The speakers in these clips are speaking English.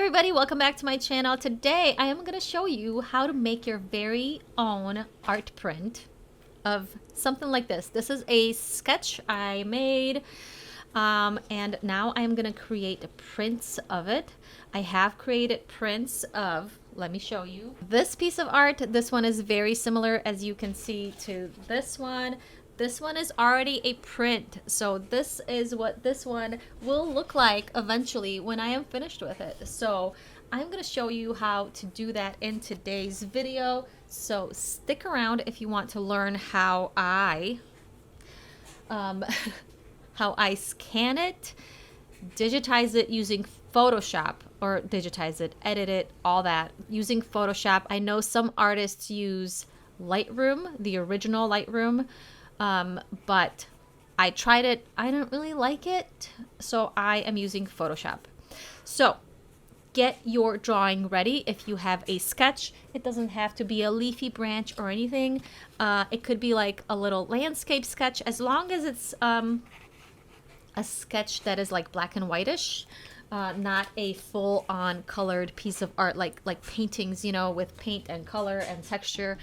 everybody, welcome back to my channel. Today I am going to show you how to make your very own art print of something like this. This is a sketch I made and now I'm going to create prints of it. I have created prints of, let me show you. This piece of art, this one is very similar as you can see to this one. This one is already a print, so this is what this one will look like eventually when I am finished with it. So I'm going to show you how to do that in today's video. So stick around if you want to learn how I how I scan it, digitize it using Photoshop, or digitize it, edit it, all that using Photoshop. I know some artists use Lightroom, the original Lightroom. But I tried it. I don't really like it. So I am using Photoshop. So get your drawing ready. If you have a sketch, it doesn't have to be a leafy branch or anything. It could be like a little landscape sketch, as long as it's a sketch that is like black and whitish. Not a full-on colored piece of art like paintings, you know, with paint and color and texture.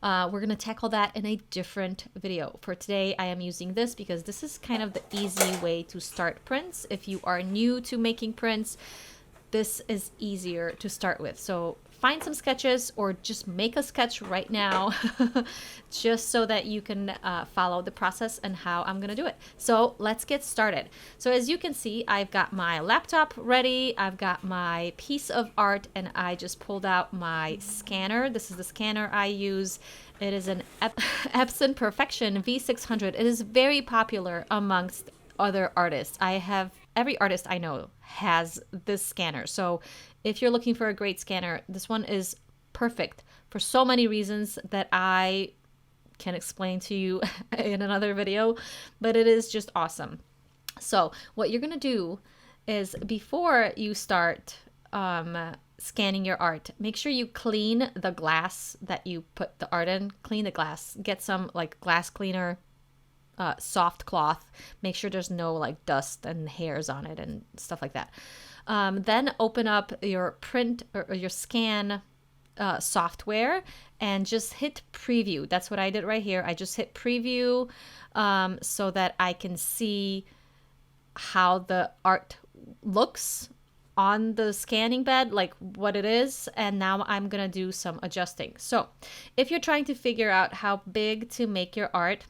We're going to tackle that in a different video. For today, I am using this because this is kind of the easy way to start prints. If you are new to making prints, this is easier to start with. So find some sketches or just make a sketch right now just so that you can follow the process and how I'm going to do it. So let's get started. So as you can see, I've got my laptop ready. I've got my piece of art and I just pulled out my scanner. This is the scanner I use. It is an Epson Perfection V600. It is very popular amongst other artists. Every artist I know has this scanner. So if you're looking for a great scanner, this one is perfect for so many reasons that I can explain to you in another video, but it is just awesome. So what you're going to do is, before you start scanning your art, make sure you clean the glass that you put the art in. Clean the glass. Get some like glass cleaner, soft cloth. Make sure there's no like dust and hairs on it and stuff like that. Then open up your print or your scan software and just hit preview. That's what I did right here. I just hit preview so that I can see how the art looks on the scanning bed, like what it is. And now I'm gonna do some adjusting. So if you're trying to figure out how big to make your art,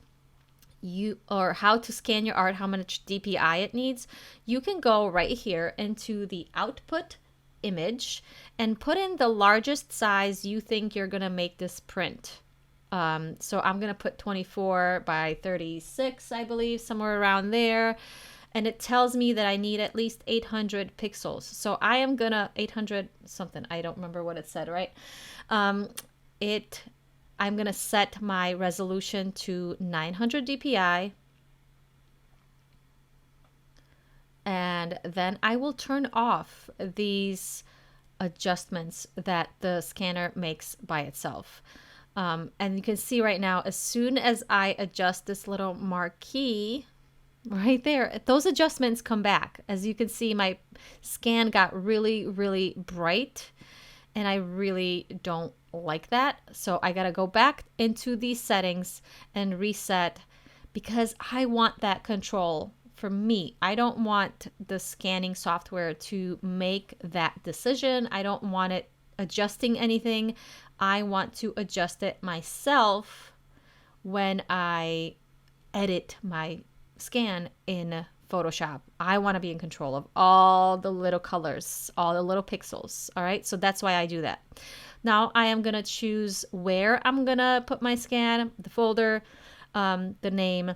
or how to scan your art, how much DPI it needs, you can go right here into the output image and put in the largest size you think you're gonna make this print. So I'm gonna put 24 by 36, I believe, somewhere around there. And it tells me that I need at least 800 pixels. So I am gonna 800 something. I don't remember what it said, right? I'm going to set my resolution to 900 dpi, and then I will turn off these adjustments that the scanner makes by itself. And you can see right now, as soon as I adjust this little marquee right there, those adjustments come back. As you can see, my scan got really, really bright, and I really don't like that. So I gotta go back into these settings and reset, because I want that control for me. I don't want the scanning software to make that decision. I don't want it adjusting anything. I want to adjust it myself when I edit my scan in Photoshop. I want to be in control of all the little colors, all the little pixels. All right, so that's why I do that. Now I am going to choose where I'm going to put my scan, the folder, the name,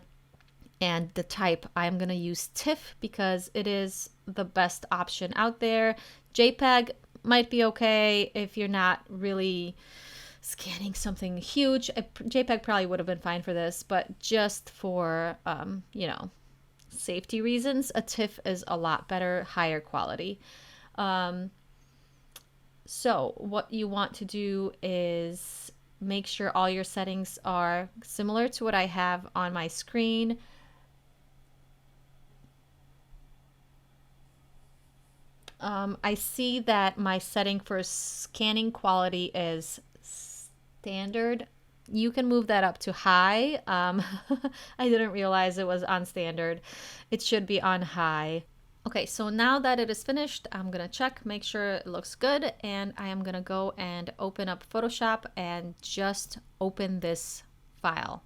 and the type. I'm going to use TIFF because it is the best option out there. JPEG might be okay if you're not really scanning something huge. JPEG probably would have been fine for this, but just for, you know, safety reasons, a TIFF is a lot better, higher quality. So what you want to do is make sure all your settings are similar to what I have on my screen. I see that my setting for scanning quality is standard. You can move that up to high. I didn't realize it was on standard. It should be on high. Okay, so now that it is finished, I'm gonna check, make sure it looks good, and I am gonna go and open up Photoshop and just open this file.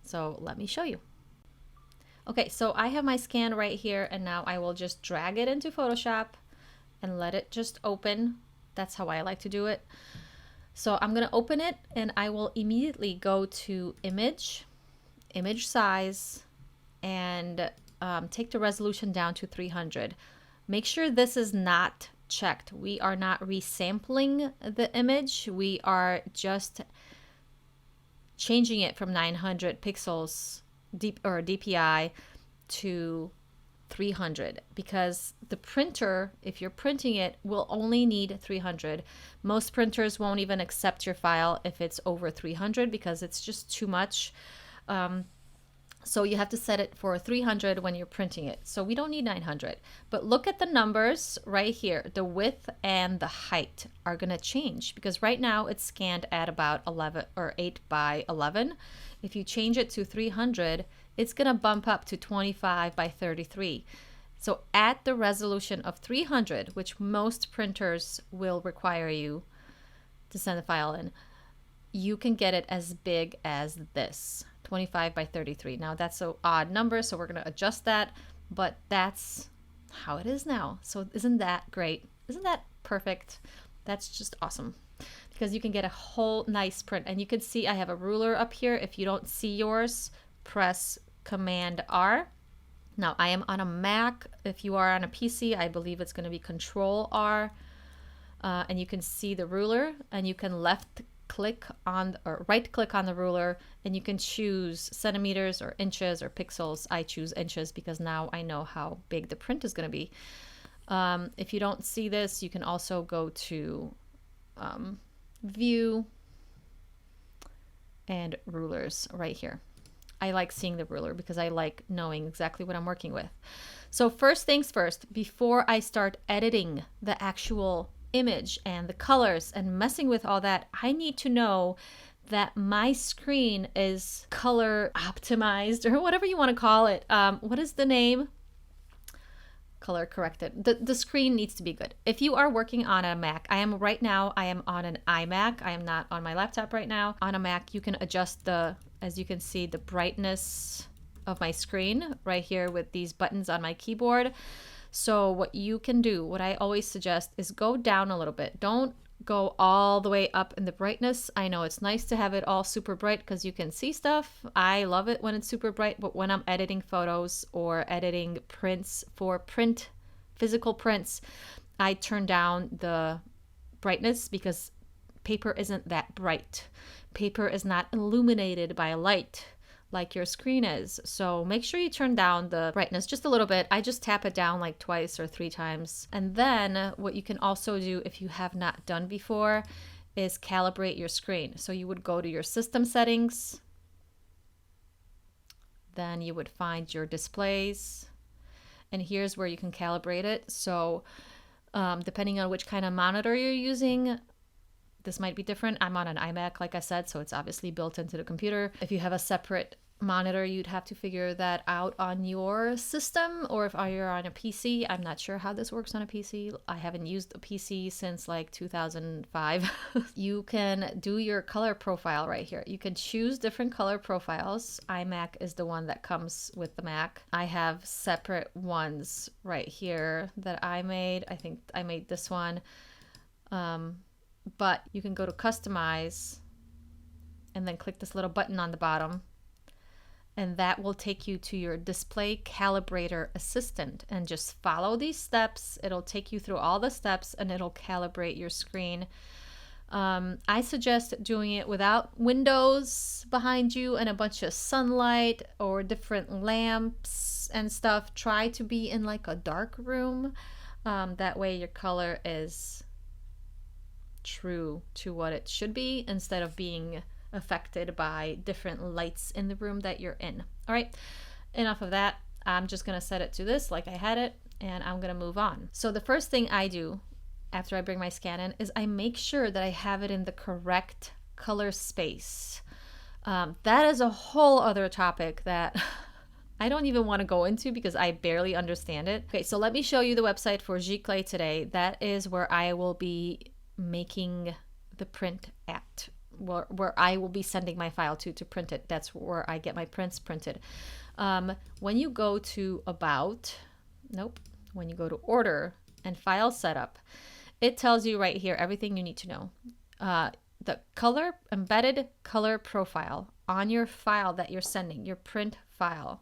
So let me show you. Okay, so I have my scan right here, and now I will just drag it into Photoshop and let it just open. That's how I like to do it. So I'm gonna open it, and I will immediately go to image size, and take the resolution down to 300. Make sure this is not checked. We are not resampling the image. We are just changing it from 900 pixels DPI to 300, because the printer, if you're printing it, will only need 300. Most printers won't even accept your file if it's over 300 because it's just too much. So you have to set it for 300 when you're printing it. So we don't need 900. But look at the numbers right here. The width and the height are going to change because right now it's scanned at about 11 or 8 by 11. If you change it to 300, it's going to bump up to 25 by 33. So at the resolution of 300, which most printers will require you to send the file in, you can get it as big as this, 25 by 33. Now that's an odd number, so we're going to adjust that, but that's how it is now. So isn't that great? Isn't that perfect? That's just awesome because you can get a whole nice print. And you can see I have a ruler up here. If you don't see yours, press Command R. Now I am on a Mac. If you are on a PC, I believe it's going to be Control R. And you can see the ruler, and you can left click on or right click on the ruler, and you can choose centimeters or inches or pixels. I choose inches because now I know how big the print is going to be. If you don't see this, you can also go to view and rulers right here. I like seeing the ruler because I like knowing exactly what I'm working with. So first things first, before I start editing the actual image and the colors and messing with all that, I need to know that my screen is color optimized or whatever you want to call it. What is the name? Color corrected. The screen needs to be good. If you are working on a Mac, I am on an iMac. I am not on my laptop right now. On a Mac, you can adjust as you can see, the brightness of my screen right here with these buttons on my keyboard. So what you can do, what I always suggest, is go down a little bit. Don't go all the way up in the brightness. I know it's nice to have it all super bright because you can see stuff. I love it when it's super bright, but when I'm editing photos or editing prints for physical prints, I turn down the brightness because paper isn't that bright. Paper is not illuminated by light like your screen is. So make sure you turn down the brightness just a little bit. I just tap it down like twice or 3 times. And then what you can also do if you have not done before is calibrate your screen. So you would go to your system settings, then you would find your displays, and here's where you can calibrate it. So depending on which kind of monitor you're using, this might be different. I'm on an iMac, like I said, so it's obviously built into the computer. If you have a separate monitor, you'd have to figure that out on your system, or if you're on a PC. I'm not sure how this works on a PC. I haven't used a PC since like 2005. You can do your color profile right here. You can choose different color profiles. iMac is the one that comes with the Mac. I have separate ones right here that I made. I think I made this one. But you can go to customize and then click this little button on the bottom, and that will take you to your display calibrator assistant, and just follow these steps. It'll take you through all the steps and it'll calibrate your screen. I suggest doing it without windows behind you and a bunch of sunlight or different lamps and stuff. Try to be in like a dark room. That way your color is true to what it should be instead of being affected by different lights in the room that you're in. All right, enough of that. I'm just gonna set it to this like I had it, and I'm gonna move on. So the first thing I do after I bring my scan in is I make sure that I have it in the correct color space. That is a whole other topic that I don't even want to go into because I barely understand it. Okay, so let me show you the website for Giclée today. That is where I will be making the print at, where I will be sending my file to print it. That's where I get my prints printed. When you go to when you go to order and file setup, it tells you right here everything you need to know. The embedded color profile on your file that you're sending, your print file,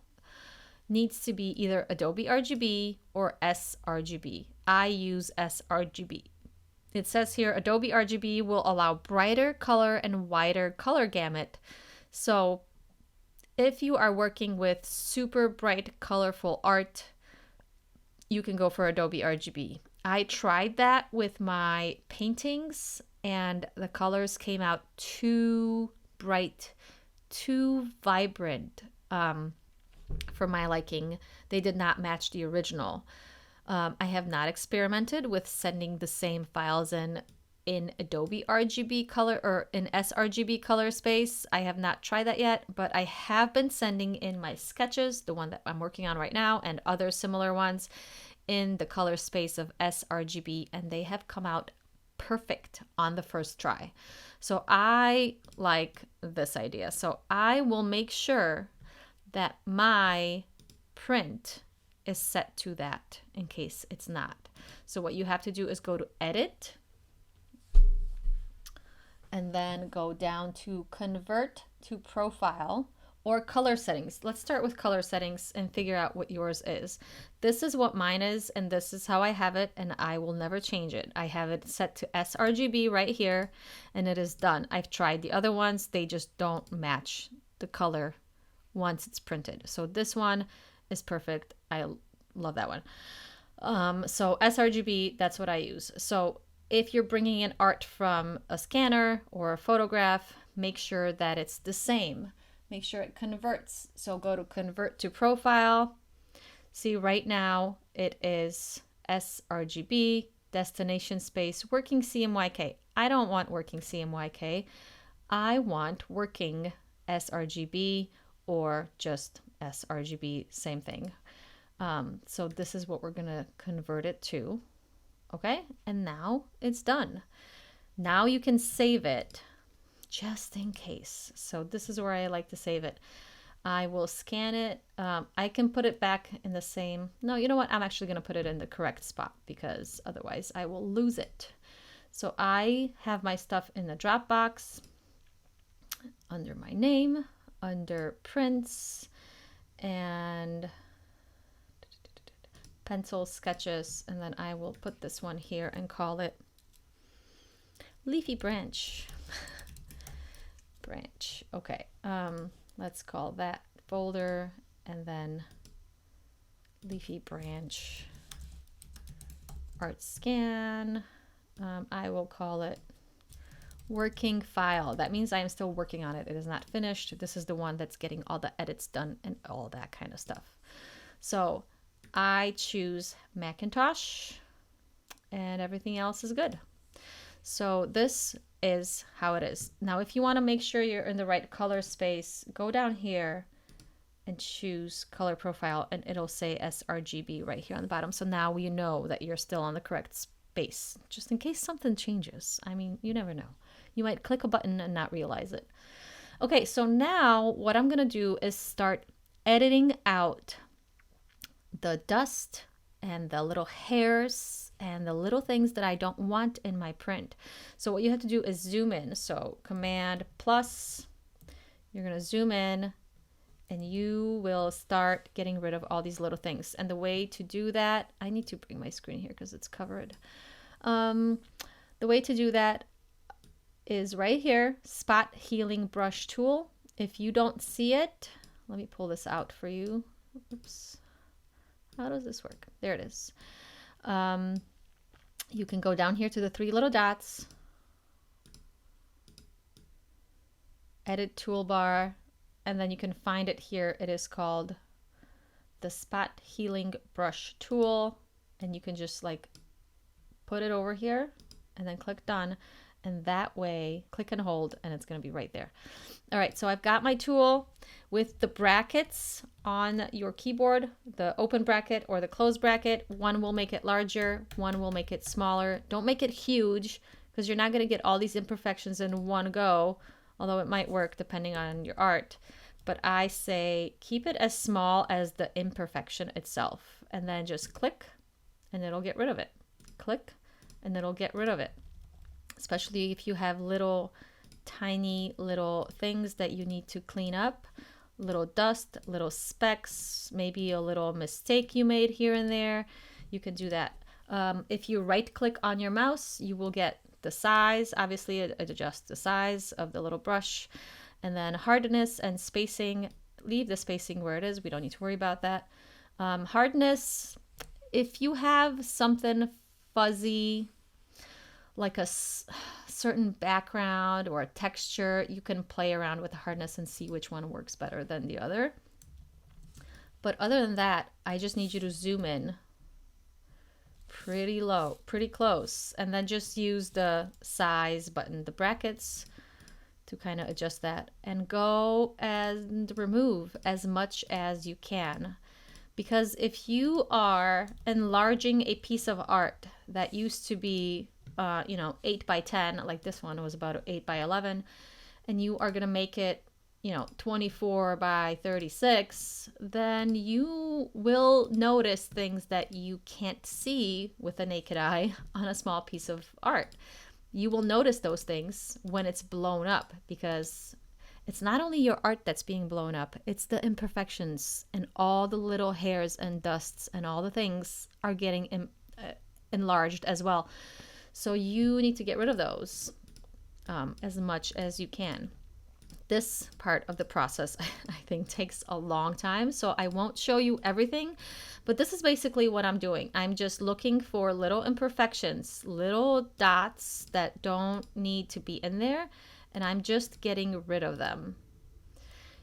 needs to be either Adobe RGB or sRGB. I use sRGB. It says here Adobe RGB will allow brighter color and wider color gamut. So if you are working with super bright, colorful art, you can go for Adobe RGB. I tried that with my paintings and the colors came out too bright, too vibrant for my liking. They did not match the original. I have not experimented with sending the same files in Adobe RGB color or in sRGB color space. I have not tried that yet, but I have been sending in my sketches, the one that I'm working on right now, and other similar ones in the color space of sRGB, and they have come out perfect on the first try. So I like this idea. So I will make sure that my print is set to that in case it's not. So what you have to do is go to Edit and then go down to Convert to Profile or Color Settings. Let's start with Color Settings and figure out what yours is. This is what mine is, and this is how I have it, and I will never change it. I have it set to sRGB right here, and it is done. I've tried the other ones. They just don't match the color once it's printed. So this one is perfect. I love that one. So sRGB, that's what I use. So if you're bringing in art from a scanner or a photograph, make sure that it's the same. Make sure it converts. So go to Convert to Profile. See, right now it is sRGB, destination space, working CMYK. I don't want working CMYK. I want working sRGB or just sRGB, same thing. So this is what we're going to convert it to. Okay, and now it's done. Now you can save it just in case. So this is where I like to save it. I will scan it. I can put it back in the same. No, you know what? I'm actually going to put it in the correct spot because otherwise I will lose it. So I have my stuff in the Dropbox under my name, under prints, and pencil sketches, and then I will put this one here and call it Leafy Branch. Branch. Okay, let's call that folder, and then Leafy Branch art scan. I will call it working file. That means I am still working on it. It is not finished. This is the one that's getting all the edits done and all that kind of stuff. So I choose Macintosh and everything else is good. So this is how it is. Now, if you want to make sure you're in the right color space, go down here and choose color profile and it'll say sRGB right here on the bottom. So now you know that you're still on the correct space, just in case something changes. I mean, you never know. You might click a button and not realize it. Okay, so now what I'm going to do is start editing out the dust and the little hairs and the little things that I don't want in my print. So what you have to do is zoom in. So Command plus, you're going to zoom in and you will start getting rid of all these little things. And the way to do that, I need to bring my screen here because it's covered. The way to do that is right here, Spot Healing Brush Tool. If you don't see it, let me pull this out for you. Oops. How does this work? There it is. You can go down here to the three little dots, edit toolbar, and then you can find it here. It is called the Spot Healing Brush Tool. and you can just like put it over here and then click done. And that way, click and hold, and it's going to be right there. All right, so I've got my tool with the brackets on your keyboard, the open bracket or the closed bracket. One will make it larger, one will make it smaller. Don't make it huge because you're not going to get all these imperfections in one go, although it might work depending on your art. But I say keep it as small as the imperfection itself, and then just click and it'll get rid of it. Click and it'll get rid of it. Especially if you have little tiny little things that you need to clean up, little dust, little specks, maybe a little mistake you made here and there, you can do that. If you right click on your mouse, you will get the size. Obviously it adjusts the size of the little brush, and then hardness and spacing, leave the spacing where it is. We don't need to worry about that. Hardness, if you have something fuzzy, like a certain background or a texture, you can play around with the hardness and see which one works better than the other. But other than that, I just need you to zoom in pretty low, pretty close, and then just use the size button, the brackets, to kind of adjust that, and go and remove as much as you can. Because if you are enlarging a piece of art that used to be 8 by 10, like this one was about 8 by 11, and you are going to make it, 24 by 36, then you will notice things that you can't see with the naked eye on a small piece of art. You will notice those things when it's blown up, because it's not only your art that's being blown up, it's the imperfections and all the little hairs and dusts and all the things are getting enlarged as well. So you need to get rid of those as much as you can. This part of the process, I think, takes a long time, so I won't show you everything, but this is basically what I'm doing. I'm just looking for little imperfections, little dots that don't need to be in there, and I'm just getting rid of them.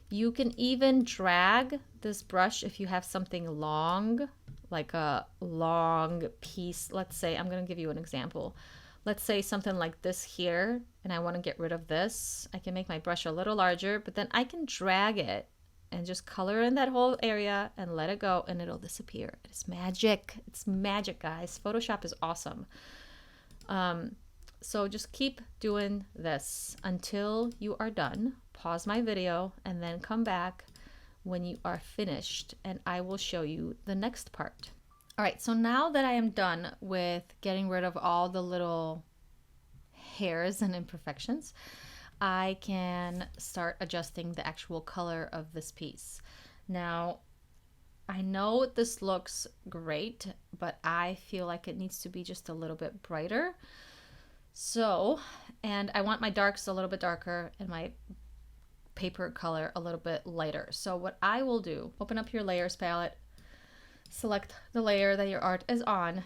You can even drag this brush if you have something long, like a long piece. Let's say, I'm going to give you an example. Let's say something like this here, and I want to get rid of this. I can make my brush a little larger, but then I can drag it and just color in that whole area and let it go, and it'll disappear. It's magic. It's magic, guys. Photoshop is awesome. So just keep doing this until you are done. Pause my video and then come back when you are finished, and I will show you the next part. All right, so now that I am done with getting rid of all the little hairs and imperfections, I can start adjusting the actual color of this piece. Now, I know this looks great, but I feel like it needs to be just a little bit brighter. So, and I want my darks a little bit darker and my paper color a little bit lighter. So what I will do, open up your layers palette, select the layer that your art is on,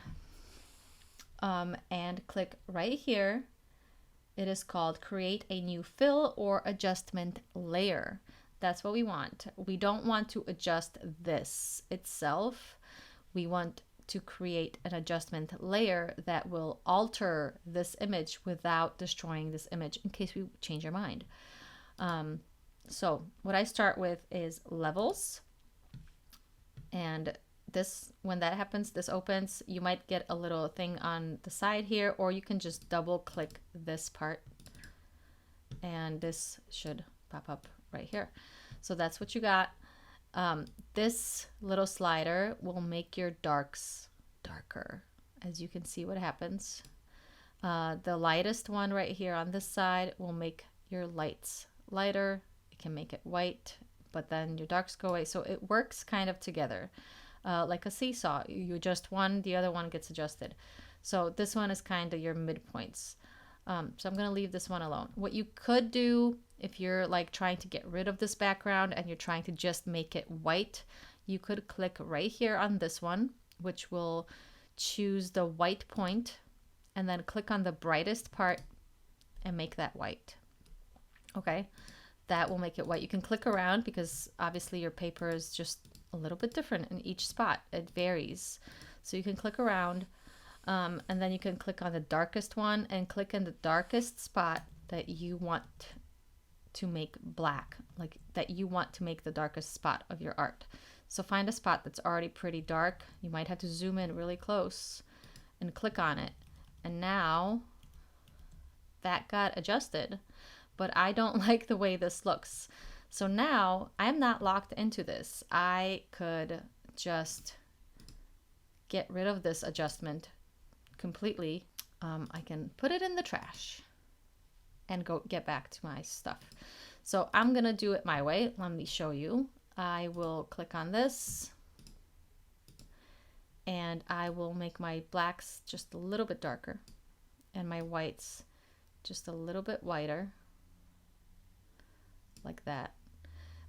and click right here. It is called create a new fill or adjustment layer. That's what we want. We don't want to adjust this itself. We want to create an adjustment layer that will alter this image without destroying this image in case we change our mind. So what I start with is levels, and this, when that happens, this opens. You might get a little thing on the side here, or you can just double click this part and this should pop up right here. So that's what you got. This little slider will make your darks darker. As you can see what happens. The lightest one right here on this side will make your lights lighter. It can make it white, but then your darks go away. So it works kind of together. Like a seesaw. You adjust one, the other one gets adjusted. So this one is kind of your midpoints. So I'm going to leave this one alone. What you could do if you're like trying to get rid of this background and you're trying to just make it white, you could click right here on this one, which will choose the white point, and then click on the brightest part and make that white. Okay, that will make it white. You can click around because obviously your paper is just a little bit different in each spot. It varies. So you can click around, and then you can click on the darkest one and click in the darkest spot that you want to make black, like that you want to make the darkest spot of your art. So find a spot that's already pretty dark. You might have to zoom in really close and click on it. And now that got adjusted, but I don't like the way this looks. So now I'm not locked into this. I could just get rid of this adjustment completely. I can put it in the trash and go get back to my stuff. So I'm gonna do it my way. Let me show you. I will click on this and I will make my blacks just a little bit darker and my whites just a little bit whiter, like that.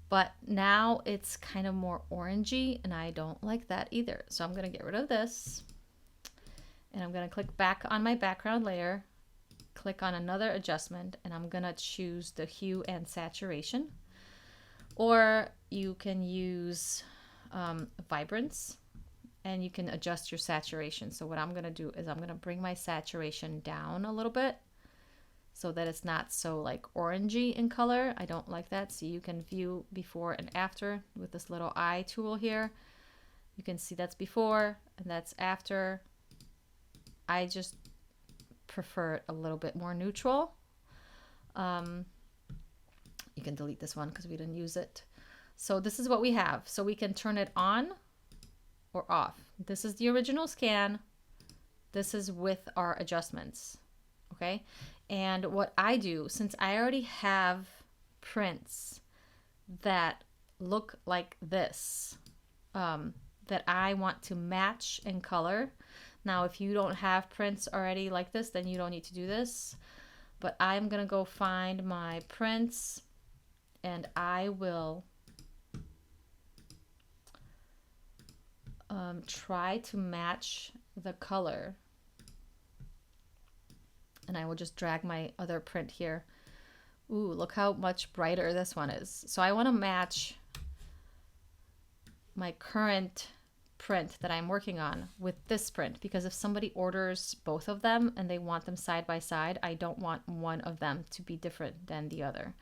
But now it's kind of more orangey and I don't like that either. So I'm gonna get rid of this and I'm gonna click back on my background layer, click on another adjustment, and I'm gonna choose the hue and saturation. Or you can use vibrance and you can adjust your saturation. So what I'm gonna do is I'm gonna bring my saturation down a little bit so that it's not so like orangey in color. I don't like that. So you can view before and after with this little eye tool here. You can see that's before and that's after. I just prefer it a little bit more neutral. You can delete this one because we didn't use it. So this is what we have. So we can turn it on or off. This is the original scan. This is with our adjustments. Okay. And what I do, since I already have prints that look like this, that I want to match in color. Now, if you don't have prints already like this, then you don't need to do this. But I'm going to go find my prints and I will try to match the color. And I will just drag my other print here. Ooh, look how much brighter this one is. So I want to match my current print that I'm working on with this print, because if somebody orders both of them and they want them side by side, I don't want one of them to be different than the other.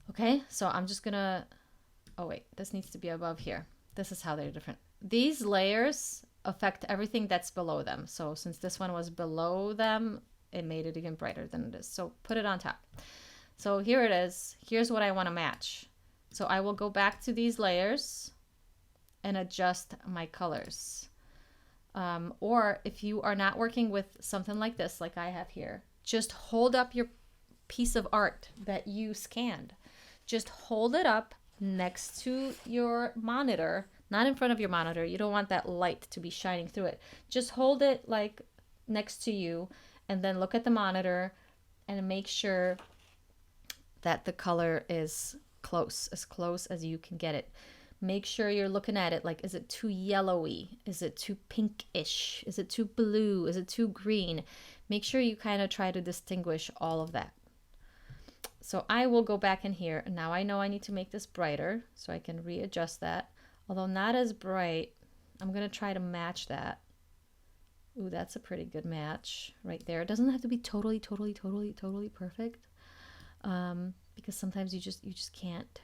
Okay, so I'm just gonna, oh wait, this needs to be above here. This is how they're different. These layers affect everything that's below them. So since this one was below them, it made it even brighter than it is. So put it on top. So here it is. Here's what I want to match. So I will go back to these layers and adjust my colors. Or if you are not working with something like this, like I have here, just hold up your piece of art that you scanned. Just hold it up next to your monitor, not in front of your monitor. You don't want that light to be shining through it. Just hold it like next to you and then look at the monitor and make sure that the color is close as you can get it. Make sure you're looking at it like, is it too yellowy? Is it too pinkish? Is it too blue? Is it too green? Make sure you kind of try to distinguish all of that. So I will go back in here, and now I know I need to make this brighter, so I can readjust that. Although not as bright, I'm going to try to match that. Ooh, that's a pretty good match right there. It doesn't have to be totally perfect, because sometimes you just can't.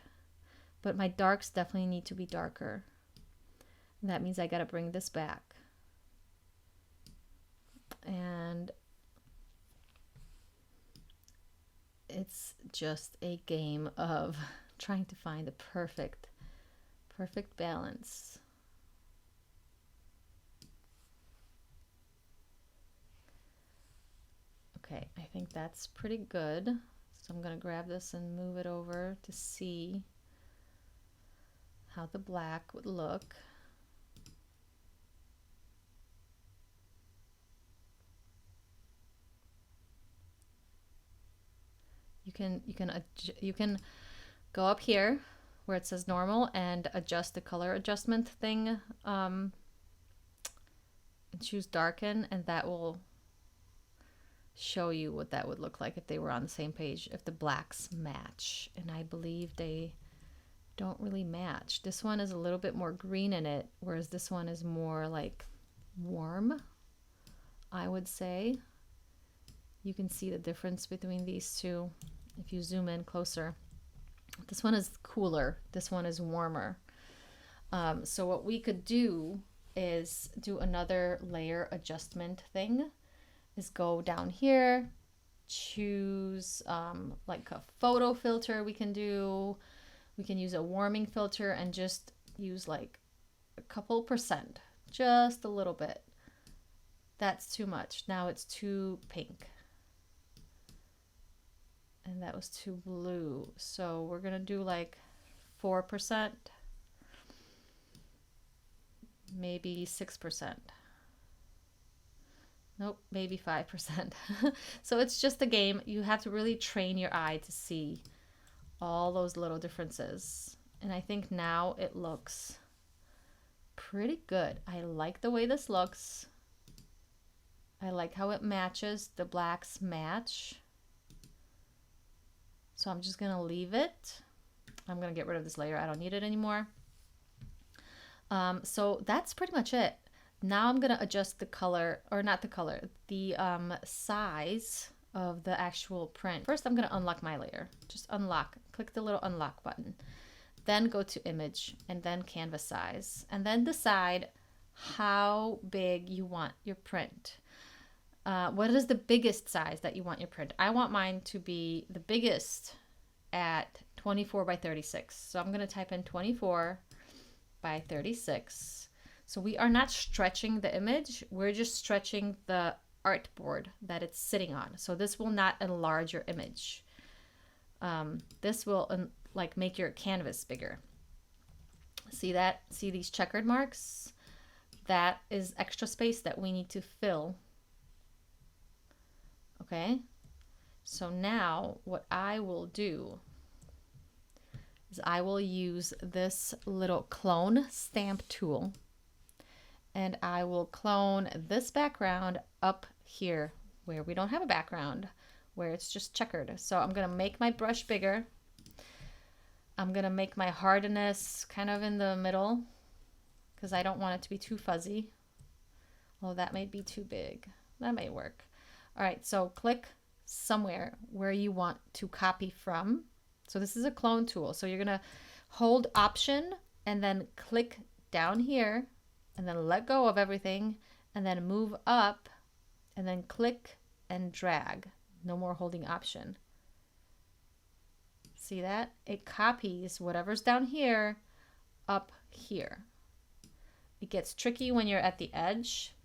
But my darks definitely need to be darker. And that means I got to bring this back. And it's just a game of trying to find the perfect balance. Okay, I think that's pretty good. So I'm going to grab this and move it over to see how the black would look. You can go up here where it says normal and adjust the color adjustment thing, and choose darken, and that will show you what that would look like if they were on the same page, if the blacks match. And I believe they don't really match. This one is a little bit more green in it, whereas this one is more like warm, I would say. You can see the difference between these two if you zoom in closer. This one is cooler, this one is warmer. So what we could do is do another layer adjustment thing, is go down here, choose like a photo filter we can do. We can use a warming filter and just use like a couple percent, just a little bit. That's too much. Now it's too pink. And that was too blue. So we're gonna do like 4%, maybe 6%. Nope, maybe 5%. So it's just a game. You have to really train your eye to see all those little differences. And I think now it looks pretty good. I like the way this looks. I like how it matches. The blacks match. So I'm just gonna leave it. I'm gonna get rid of this layer. I don't need it anymore. So that's pretty much it. Now I'm gonna adjust the color, or not the color, the size of the actual print. First, I'm gonna unlock my layer. Just unlock, click the little unlock button. Then go to image and then canvas size. And then decide how big you want your print. What is the biggest size that you want your print? I want mine to be the biggest at 24 by 36. So I'm gonna type in 24 by 36. So we are not stretching the image, we're just stretching the artboard that it's sitting on. So this will not enlarge your image. This will like make your canvas bigger. See that? See these checkered marks? That is extra space that we need to fill. Okay, so now what I will do is I will use this little clone stamp tool, and I will clone this background up here where we don't have a background, where it's just checkered. So I'm gonna make my brush bigger. I'm gonna make my hardness kind of in the middle because I don't want it to be too fuzzy. Oh, that might be too big. That may work. All right, so click somewhere where you want to copy from. So this is a clone tool. So you're gonna hold Option and then click down here and then let go of everything and then move up and then click and drag. No more holding Option. See that? It copies whatever's down here up here. It gets tricky when you're at the edge.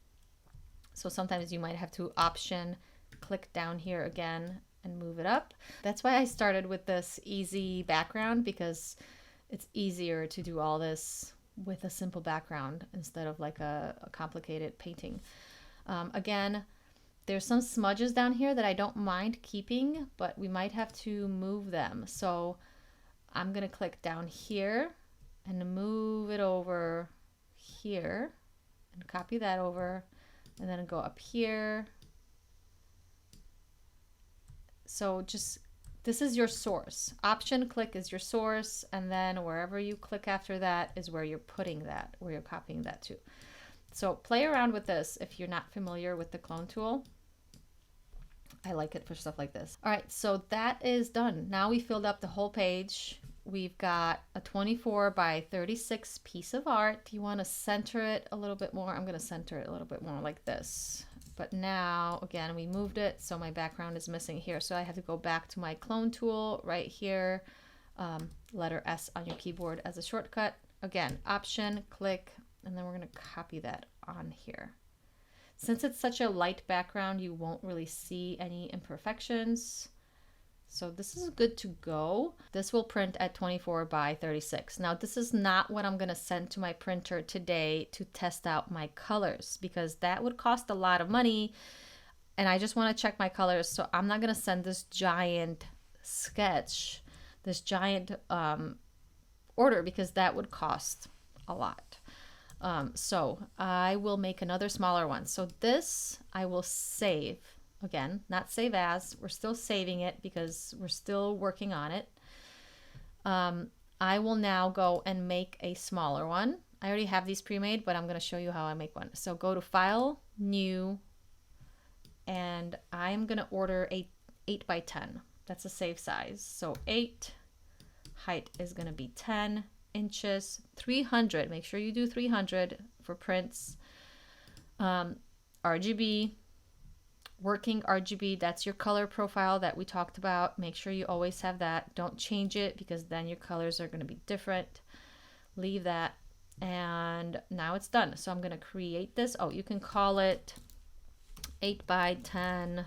So sometimes you might have to Option, click down here again and move it up. That's why I started with this easy background, because it's easier to do all this with a simple background instead of like a complicated painting. Again, there's some smudges down here that I don't mind keeping, but we might have to move them. So I'm gonna click down here and move it over here and copy that over. And then go up here. So just, this is your source. Option click is your source, and then wherever you click after that is where you're putting that, where you're copying that to. So play around with this if you're not familiar with the clone tool. I like it for stuff like this. All right, so that is done. Now we filled up the whole page. We've got a 24 by 36 piece of art. You want to center it a little bit more. I'm going to center it a little bit more like this. But now, again, we moved it, so my background is missing here. So I have to go back to my clone tool right here. Letter S on your keyboard as a shortcut. Again, Option, click, and then we're going to copy that on here. Since it's such a light background, you won't really see any imperfections. So this is good to go. This will print at 24 by 36. Now this is not what I'm gonna send to my printer today to test out my colors, because that would cost a lot of money and I just wanna check my colors. So I'm not gonna send this giant sketch, this giant order, because that would cost a lot. So I will make another smaller one. So this I will save. Again, not save as, we're still saving it because we're still working on it. I will now go and make a smaller one. I already have these pre-made, but I'm going to show you how I make one. So go to File, New, and I'm going to order a 8 by 10. That's a safe size. So 8, height is going to be 10 inches, 300. Make sure you do 300 for prints. RGB, working RGB, that's your color profile that we talked about. Make sure you always have that. Don't change it because then your colors are going to be different. Leave that. And now it's done. So I'm going to create this. Oh, you can call it 8 by 10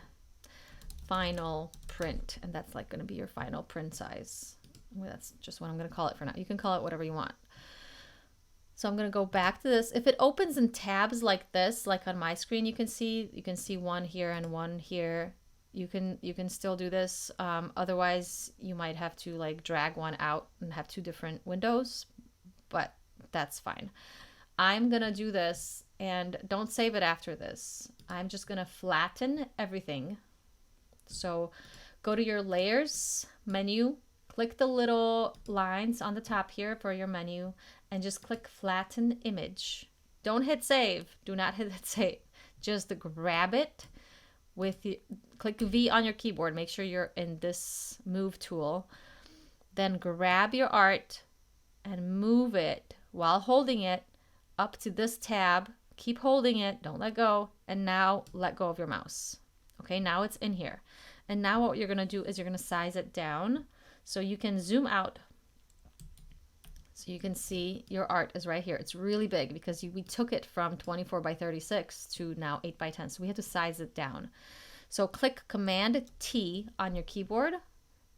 final print. And that's like going to be your final print size. Well, that's just what I'm going to call it for now. You can call it whatever you want. So I'm going to go back to this. If it opens in tabs like this, like on my screen, you can see one here and one here. You can still do this. Otherwise, you might have to like drag one out and have two different windows, but that's fine. I'm going to do this, and don't save it after this. I'm just going to flatten everything. So go to your layers menu, click the little lines on the top here for your menu, and just click flatten image. Don't hit save. Do not hit save. Just grab it with click V on your keyboard. Make sure you're in this move tool. Then grab your art and move it while holding it up to this tab. Keep holding it. Don't let go. And now let go of your mouse. Okay, now it's in here. And now what you're going to do is you're going to size it down so you can zoom out. So you can see your art is right here. It's really big because we took it from 24 by 36 to now 8 by 10. So we have to size it down. So click Command T on your keyboard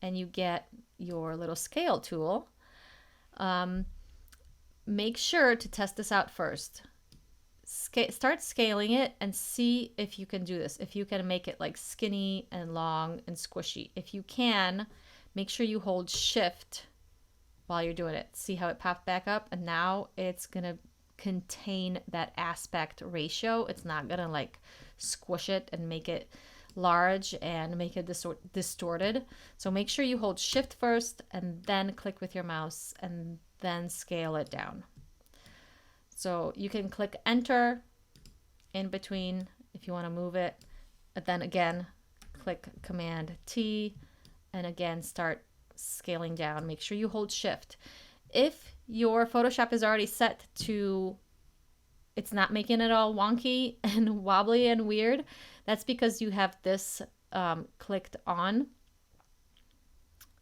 and you get your little scale tool. Make sure to test this out first. Start scaling it and see if you can do this. If you can make it like skinny and long and squishy. If you can, make sure you hold Shift while you're doing it. See how it popped back up? And now it's going to contain that aspect ratio. It's not going to like squish it and make it large and make it distorted. So make sure you hold Shift first and then click with your mouse and then scale it down. So you can click Enter in between if you want to move it. And then again, click Command T and again start scaling down. Make sure you hold Shift. If your Photoshop is already set to it's not making it all wonky and wobbly and weird, that's because you have this clicked on.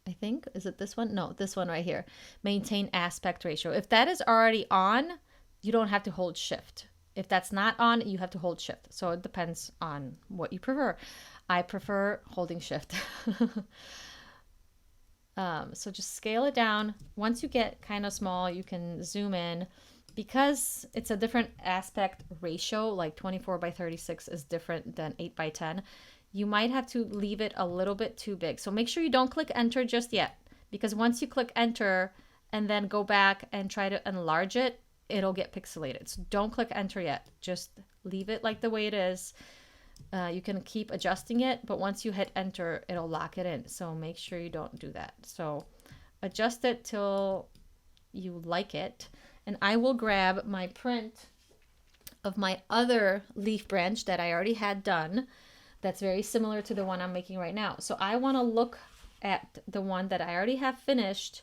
I think, is it this one? No, this one right here. Maintain aspect ratio. If that is already on, you don't have to hold Shift. If that's not on, you have to hold Shift. So it depends on what you prefer. I prefer holding Shift. So just scale it down. Once you get kind of small, you can zoom in. Because it's a different aspect ratio, like 24 by 36 is different than 8 by 10, you might have to leave it a little bit too big. So make sure you don't click Enter just yet, because once you click Enter and then go back and try to enlarge it, it'll get pixelated. So don't click Enter yet. Just leave it like the way it is. You can keep adjusting it, but once you hit Enter, it'll lock it in. So make sure you don't do that. So adjust it till you like it. And I will grab my print of my other leaf branch that I already had done. That's very similar to the one I'm making right now. So I want to look at the one that I already have finished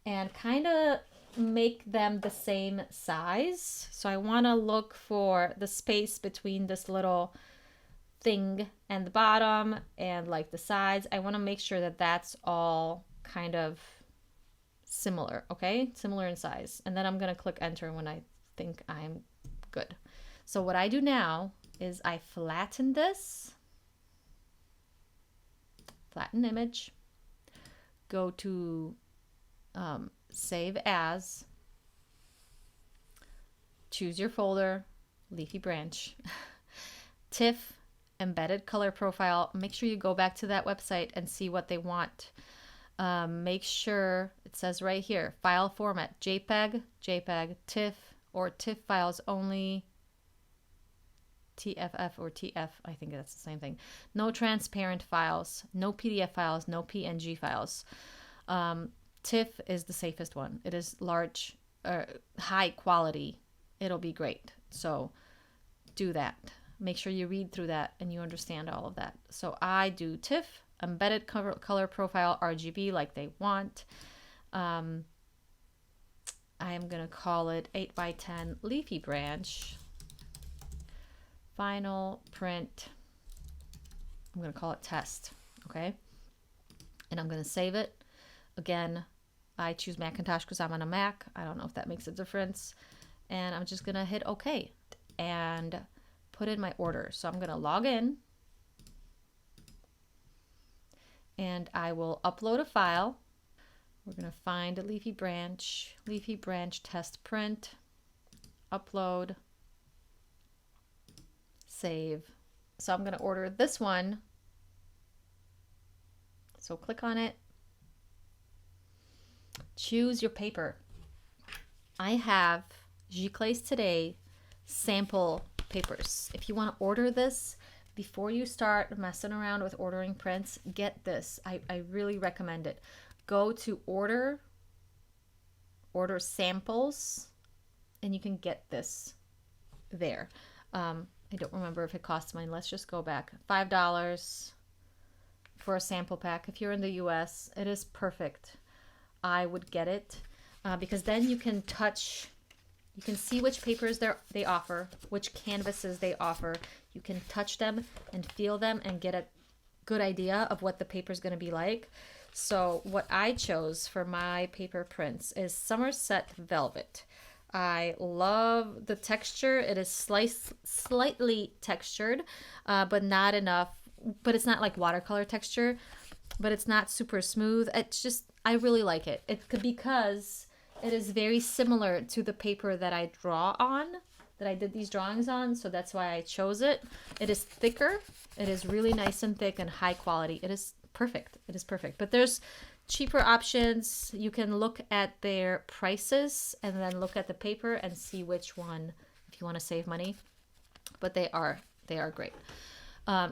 and kind of make them the same size. So I want to look for the space between this little thing and the bottom and like the sides. I want to make sure that that's all kind of similar, okay? Similar in size. And then I'm going to click Enter when I think I'm good. So what I do now is I flatten this, flatten image, go to Save As, choose your folder, Leafy Branch, TIFF, Embedded Color Profile. Make sure you go back to that website and see what they want. Make sure it says right here, file format, JPEG, JPEG, TIFF, or TIFF files only, TFF or TF, I think that's the same thing. No transparent files, no PDF files, no PNG files. TIFF is the safest one. It is large high quality, it'll be great. So do that. Make sure you read through that and you understand all of that. So I do TIFF, embedded color profile, RGB like they want. I am going to call it 8x10 leafy branch. Final print. I'm going to call it test. Okay. And I'm going to save it. Again, I choose Macintosh because I'm on a Mac. I don't know if that makes a difference. And I'm just going to hit OK and put in my order. So I'm going to log in and I will upload a file. We're going to find a leafy branch test print, upload, save. So I'm going to order this one. So click on it. Choose your paper. I have Giclées Today sample papers. If you want to order this, before you start messing around with ordering prints, get this. I really recommend it. Go to order samples, and you can get this there. I don't remember if it costs money. Let's just go back. $5 for a sample pack. If you're in the US, it is perfect. I would get it because then you can touch, you can see which papers they offer, which canvases they offer. You can touch them and feel them and get a good idea of what the paper is going to be like. So what I chose for my paper prints is Somerset Velvet. I love the texture. It is slightly textured, but not enough. But it's not like watercolor texture, but it's not super smooth. It's just, I really like it. Because it is very similar to the paper that I draw on, that I did these drawings on. So that's why I chose it. It is thicker. It is really nice and thick and high quality. It is perfect. It is perfect. But there's cheaper options. You can look at their prices and then look at the paper and see which one if you want to save money. But they are great.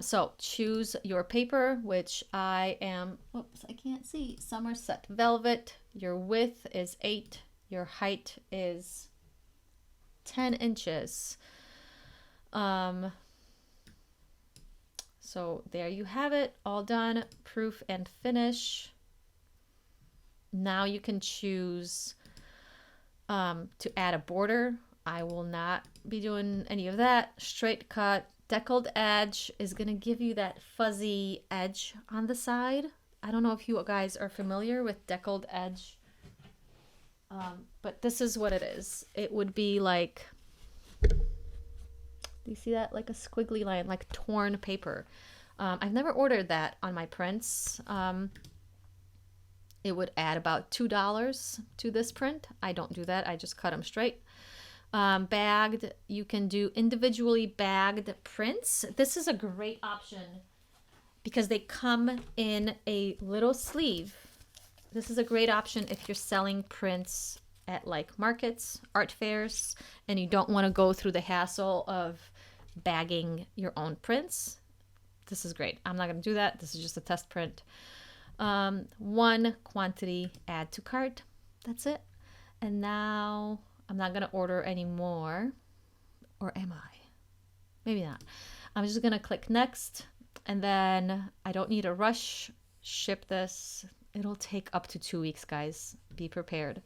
So choose your paper, which I am, whoops, I can't see, Somerset Velvet. Your width is 8. Your height is 10 inches. So there you have it, all done, proof and finish. Now you can choose to add a border. I will not be doing any of that. Straight cut. Deckled edge is going to give you that fuzzy edge on the side. I don't know if you guys are familiar with deckled edge, but this is what it is. It would be like, do you see that? Like a squiggly line, like torn paper. I've never ordered that on my prints. It would add about $2 to this print. I don't do that. I just cut them straight. Bagged, you can do individually bagged prints. This is a great option because they come in a little sleeve. This is a great option if you're selling prints at like markets, art fairs, and you don't want to go through the hassle of bagging your own prints. This is great. I'm not going to do that. This is just a test print. One quantity, add to cart. That's it. And now I'm not going to order anymore. Or am I? Maybe not. I'm just going to click next. And then I don't need a rush. Ship this. It'll take up to 2 weeks, guys. Be prepared.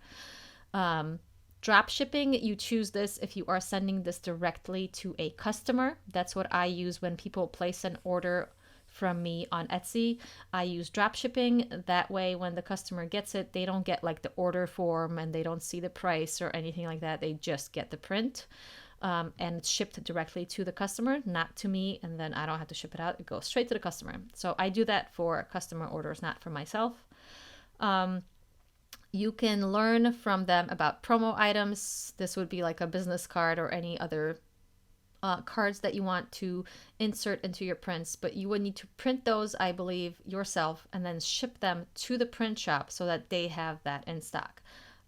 Drop shipping, you choose this if you are sending this directly to a customer. That's what I use when people place an order from me on Etsy. I use drop shipping. That way, when the customer gets it, they don't get like the order form and they don't see the price or anything like that. They just get the print and it's shipped directly to the customer, not to me. And then I don't have to ship it out. It goes straight to the customer. So I do that for customer orders, not for myself. You can learn from them about promo items. This would be like a business card or any other cards that you want to insert into your prints, but you would need to print those, I believe, yourself and then ship them to the print shop so that they have that in stock.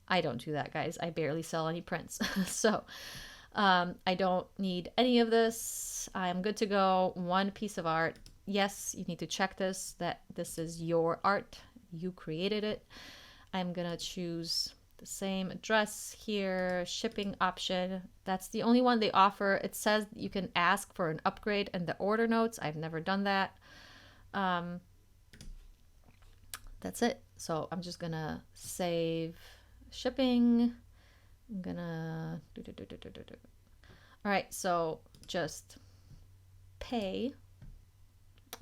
I don't do that, guys. I barely sell any prints. So I don't need any of this. I'm good to go. One piece of art. Yes, you need to check this, that this is your art. You created it. I'm going to choose The same address here, shipping option. That's the only one they offer. It says you can ask for an upgrade in the order notes. I've never done that. That's it. So I'm just gonna save shipping. I'm gonna all right, so just pay.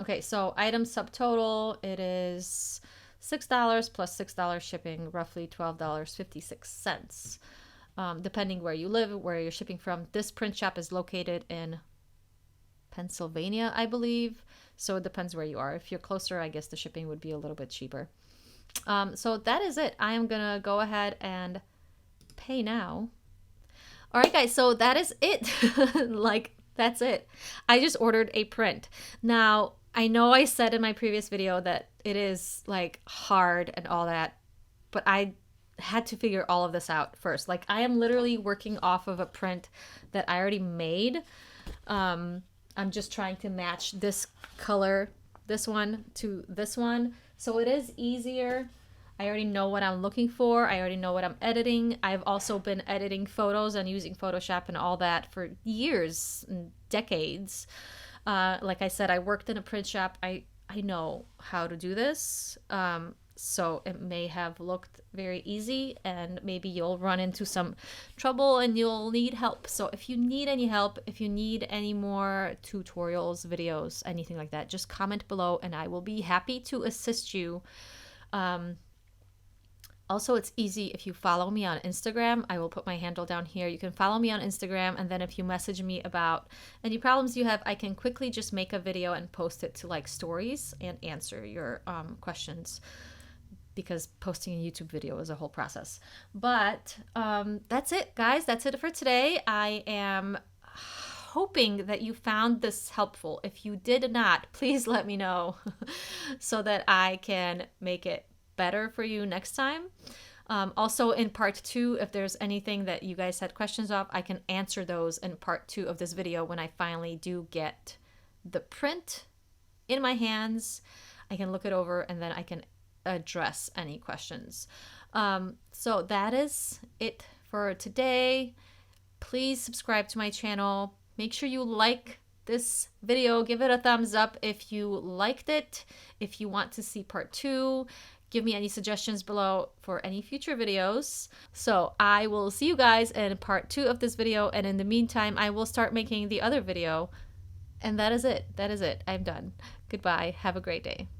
Okay, so item subtotal, it is $6 plus $6 shipping, roughly $12.56. Depending where you live, where you're shipping from. This print shop is located in Pennsylvania, I believe. So it depends where you are. If you're closer, I guess the shipping would be a little bit cheaper. So that is it. I am gonna go ahead and pay now. All right, guys, so that is it. Like, that's it. I just ordered a print. Now, I know I said in my previous video that it is like hard and all that, but I had to figure all of this out first. Like, I am literally working off of a print that I already made. I'm just trying to match this color, this one to this one. So it is easier. I already know what I'm looking for. I already know what I'm editing. I've also been editing photos and using Photoshop and all that for years and decades. Like I said, I worked in a print shop. I know how to do this. So it may have looked very easy, and maybe you'll run into some trouble and you'll need help. So if you need any help, if you need any more tutorials, videos, anything like that, just comment below and I will be happy to assist you. Also, it's easy if you follow me on Instagram. I will put my handle down here. You can follow me on Instagram, and then if you message me about any problems you have, I can quickly just make a video and post it to like stories and answer your questions, because posting a YouTube video is a whole process. But that's it, guys. That's it for today. I am hoping that you found this helpful. If you did not, please let me know so that I can make it better for you next time. Also in part 2, if there's anything that you guys had questions of, I can answer those in part 2 of this video when I finally do get the print in my hands. I can look it over and then I can address any questions. So that is it for today. Please subscribe to my channel. Make sure you like this video. Give it a thumbs up if you liked it. If you want to see part 2, give me any suggestions below for any future videos. So I will see you guys in part 2 of this video, and in the meantime I will start making the other video. And that is it. That is it. I'm done. Goodbye. Have a great day.